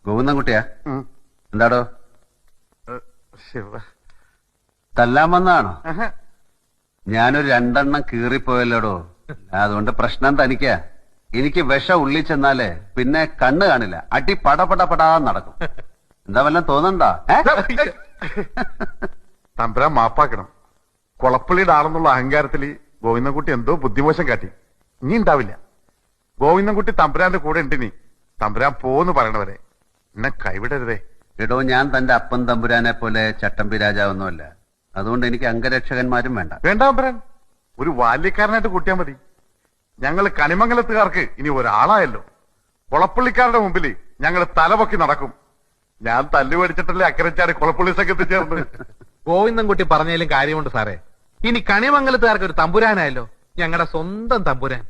ഗോവിന്ദൻകുട്ടിയാ? എന്താടോ ശിവ തല്ലാൻ വന്നാണോ? ഞാനൊരു 2 എണ്ണം കീറിപ്പോയല്ലോടോ. അതുകൊണ്ട് പ്രശ്നം തനിക്കാ. എനിക്ക് വിഷം ഉള്ളിൽ ചെന്നാലേ പിന്നെ കണ്ണ് കാണില്ല. അടി പടപടപടാന്ന് നടക്കും. എന്താ വല്ലതും തോന്നണ്ടാ? തമ്പുരാൻ മാപ്പാക്കണം. കൊളപ്പള്ളിയുടെ ആളെന്നുള്ള അഹങ്കാരത്തില് ഗോവിന്ദൻകുട്ടി എന്തോ ബുദ്ധിമോശം കാട്ടി. ഇനി ഉണ്ടാവില്ല. ഗോവിന്ദൻകുട്ടി തമ്പുരാന്റെ കൂടെ ഉണ്ടിനി. തമ്പുരാൻ പോന്ന് പറയണവരെ എന്നെ കൈവിടരുതേ. എടോ, ഞാൻ തന്റെ അപ്പൻ തമ്പുരാനെ പോലെ ചട്ടമ്പി രാജാവൊന്നുമല്ല. അതുകൊണ്ട് എനിക്ക് അംഗരക്ഷകന്മാരും വേണ്ട. വേണ്ട തമ്പുരാൻ, ഒരു ബാല്യക്കാരനായിട്ട് കൂട്ടിയാൽ മതി. ഞങ്ങൾ കണിമംഗലത്തുകാർക്ക് ഇനി ഒരാളായല്ലോ. കൊളപ്പള്ളിക്കാരുടെ മുമ്പിൽ ഞങ്ങൾ തലപൊക്കി നടക്കും. ഞാൻ തല്ലുപടിച്ചിട്ടല്ലേ അക്കരച്ചാടി കൊളപ്പള്ളി സംഘത്തിൽ ചേർന്ന്. ഗോവിന്ദൻകുട്ടി പറഞ്ഞാലും കാര്യമുണ്ട് സാറേ. ഇനി കണിമംഗലത്തുകാർക്ക് ഒരു തമ്പുരാനായല്ലോ, ഞങ്ങളുടെ സ്വന്തം തമ്പുരാൻ.